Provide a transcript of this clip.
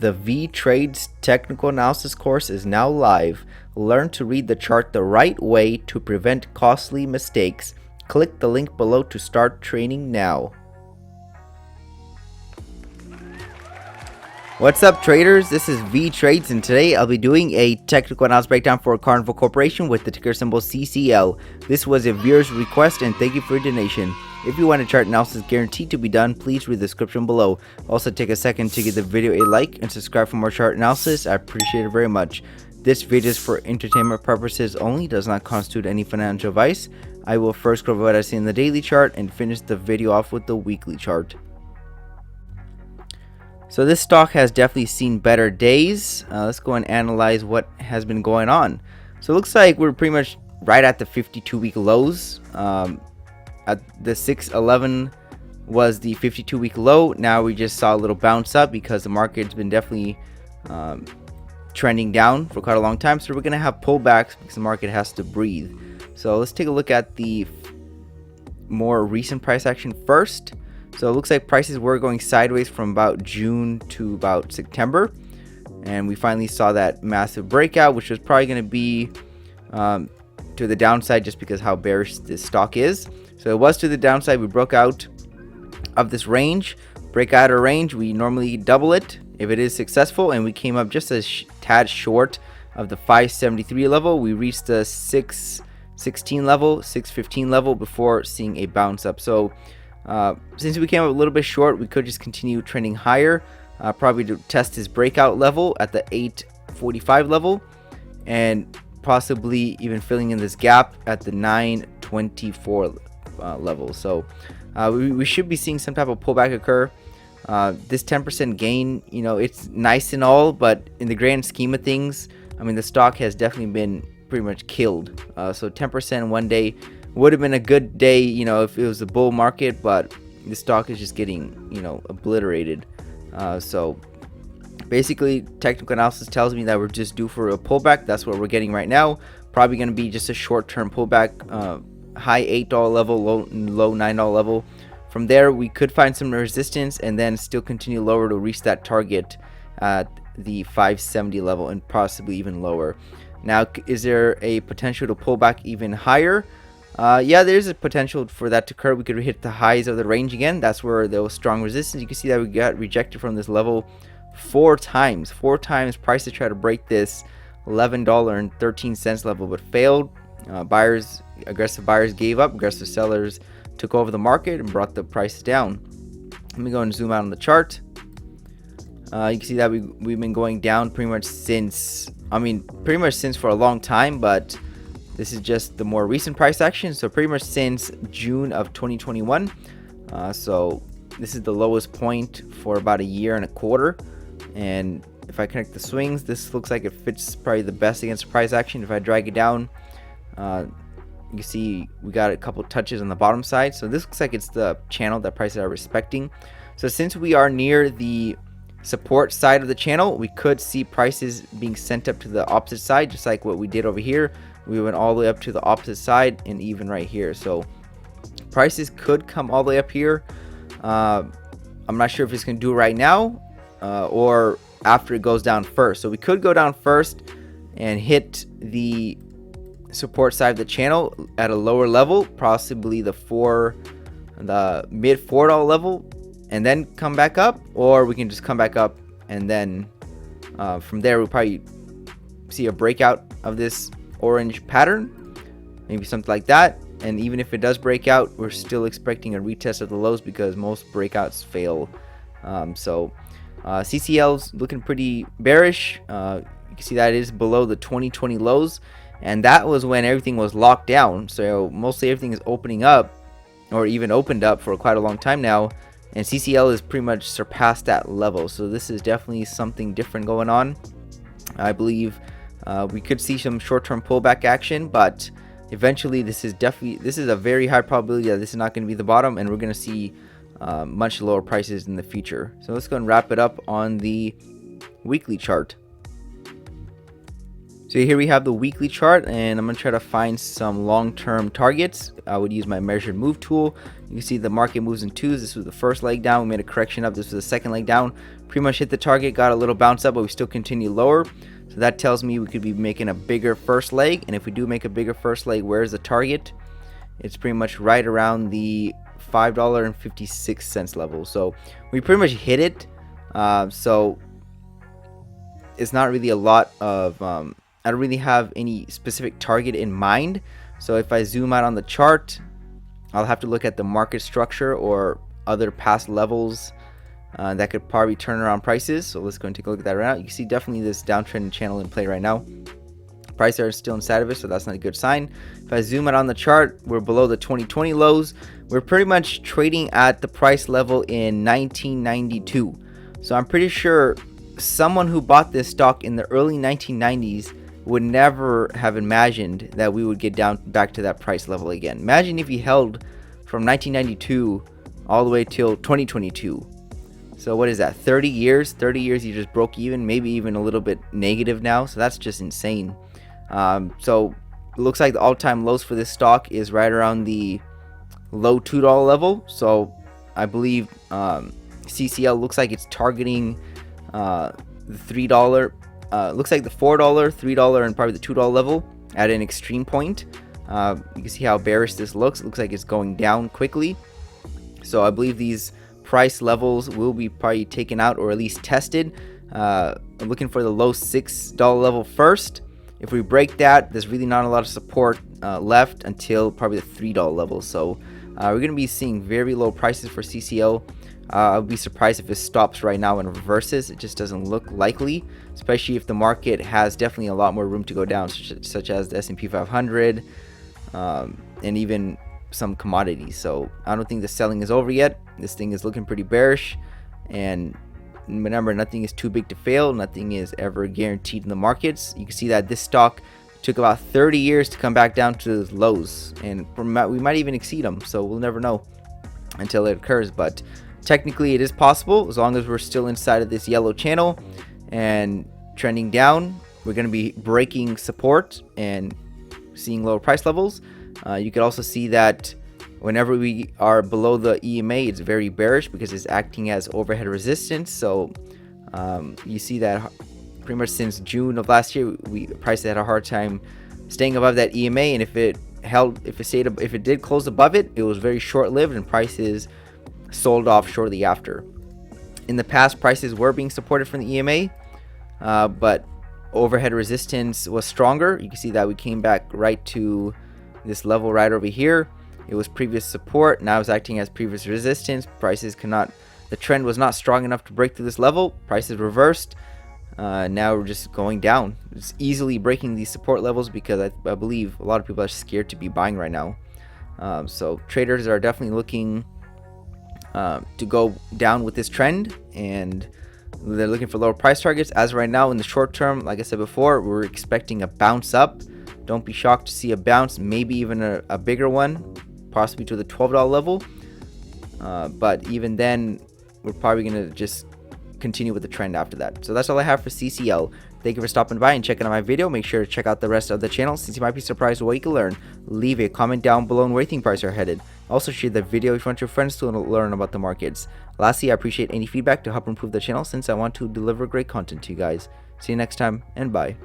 The Vee Trades technical analysis course is now live. Learn to read the chart the right way to prevent costly mistakes. Click the link below to start training now. What's up, traders? This is Vee Trades, and today I'll be doing a technical analysis breakdown for Carnival Corporation with the ticker symbol CCL. This was a viewer's request, and thank you for your donation. If you want a chart analysis guaranteed to be done, please read the description below. Also, take a second to give the video a like and subscribe for more chart analysis. I appreciate it very much. This video is for entertainment purposes only, does not constitute any financial advice. I will first cover what I see in the daily chart and finish the video off with the weekly chart. So this stock has definitely seen better days. Let's go and analyze what has been going on. So it looks like we're pretty much right at the 52-week lows. At the 611 was the 52-week low. Now we just saw a little bounce up because the market's been definitely trending down for quite a long time. So we're going to have pullbacks because the market has to breathe. So let's take a look at the more recent price action first. So it looks like prices were going sideways from about June to about September. And we finally saw that massive breakout, which was probably going to be to the downside just because how bearish this stock is. So it was to the downside. We broke out of this range. Break out of range, we normally double it if it is successful, and we came up just a tad short of the 573 level. We reached the 616 level, 615 level before seeing a bounce up. So since we came up a little bit short, we could just continue trending higher, probably to test this breakout level at the 845 level, and possibly even filling in this gap at the 924 level. So we should be seeing some type of pullback occur. This 10% gain, you know, it's nice and all, but in the grand scheme of things, I mean, the stock has definitely been pretty much killed. So 10% one day would have been a good day, you know, if it was a bull market, but the stock is just getting, you know, obliterated. So basically, technical analysis tells me that we're just due for a pullback. That's what we're getting right now. Probably going to be just a short-term pullback, high $8 level, low $9 level. From there, we could find some resistance and then still continue lower to reach that target at the 570 level and possibly even lower. Now, is there a potential to pull back even higher? Yeah, there's a potential for that to occur. We could hit the highs of the range again. That's where there was strong resistance. You can see that we got rejected from this level four times price to try to break this $11.13 level, but failed. Aggressive buyers gave up. Aggressive sellers took over the market and brought the price down. Let me go and zoom out on the chart. You can see that we've been going down pretty much since for a long time, but this is just the more recent price action. So pretty much since June of 2021. So this is the lowest point for about a year and a quarter. And if I connect the swings, this looks like it fits probably the best against the price action. If I drag it down, you can see we got a couple touches on the bottom side. So this looks like it's the channel that prices are respecting. So since we are near the support side of the channel, we could see prices being sent up to the opposite side, just like what we did over here. We went all the way up to the opposite side and even right here. So prices could come all the way up here. I'm not sure if it's going to do it right now or after it goes down first. So we could go down first and hit the support side of the channel at a lower level, possibly the mid $4 level, and then come back up, or we can just come back up and then from there we'll probably see a breakout of this orange pattern, maybe something like that. And even if it does break out, we're still expecting a retest of the lows because most breakouts fail. So CCL's looking pretty bearish. You can see that it is below the 2020 lows, and that was when everything was locked down. So mostly everything is opening up, or even opened up for quite a long time now, and CCL has pretty much surpassed that level. So this is definitely something different going on. I believe we could see some short-term pullback action, but eventually this is a very high probability that this is not going to be the bottom, and we're going to see much lower prices in the future. So let's go and wrap it up on the weekly chart. So here we have the weekly chart, and I'm going to try to find some long-term targets. I would use my measured move tool. You can see the market moves in twos. This was the first leg down. We made a correction up. This was the second leg down. Pretty much hit the target, got a little bounce up, but we still continue lower. So that tells me we could be making a bigger first leg. And if we do make a bigger first leg, where's the target? It's pretty much right around the $5.56 level. So we pretty much hit it. So it's not really a lot of... I don't really have any specific target in mind. So if I zoom out on the chart, I'll have to look at the market structure or other past levels that could probably turn around prices. So let's go and take a look at that right now. You can see definitely this downtrend channel in play right now. Prices are still inside of it, so that's not a good sign. If I zoom out on the chart, we're below the 2020 lows. We're pretty much trading at the price level in 1992. So I'm pretty sure someone who bought this stock in the early 1990s would never have imagined that we would get down back to that price level again. Imagine if you held from 1992 all the way till 2022. So what is that, 30 years? 30 years you just broke even, maybe even a little bit negative now. So that's just insane. So it looks like the all-time lows for this stock is right around the low $2 level. So I believe CCL looks like it's targeting the $3. Looks like the $4, $3, and probably the $2 level at an extreme point. You can see how bearish this looks. It looks like it's going down quickly. So I believe these price levels will be probably taken out or at least tested. I'm looking for the low $6 level first. If we break that, there's really not a lot of support left until probably the $3 level. So we're going to be seeing very low prices for CCL. I'll be surprised if it stops right now and reverses. It just doesn't look likely, especially if the market has definitely a lot more room to go down, such as the S&P 500 and even some commodities. So I don't think the selling is over yet. This thing is looking pretty bearish, and remember, nothing is too big to fail. Nothing is ever guaranteed in the markets. You can see that this stock took about 30 years to come back down to the lows, and we might even exceed them. So we'll never know until it occurs, but technically it is possible as long as we're still inside of this yellow channel and trending down. We're going to be breaking support and seeing lower price levels. You could also see that whenever we are below the EMA, it's very bearish because it's acting as overhead resistance. So you see that pretty much since June of last year, prices had a hard time staying above that EMA, and if it did close above it, it was very short-lived and prices sold off shortly after. In the past, prices were being supported from the EMA, but overhead resistance was stronger. You can see that we came back right to this level right over here. It was previous support, now it's acting as previous resistance. The trend was not strong enough to break through this level. Prices reversed. Now we're just going down. It's easily breaking these support levels because I believe a lot of people are scared to be buying right now. So traders are definitely looking to go down with this trend, and they're looking for lower price targets. As of right now, in the short term, like I said before, we're expecting a bounce up. Don't be shocked to see a bounce, maybe even a bigger one, possibly to the $12 level. But even then, we're probably going to just continue with the trend after that. So that's all I have for CCL. Thank you for stopping by and checking out my video. Make sure to check out the rest of the channel since you might be surprised what you can learn. Leave a comment down below on where you think prices are headed. Also share the video if you want your friends to learn about the markets. Lastly, I appreciate any feedback to help improve the channel since I want to deliver great content to you guys. See you next time, and bye.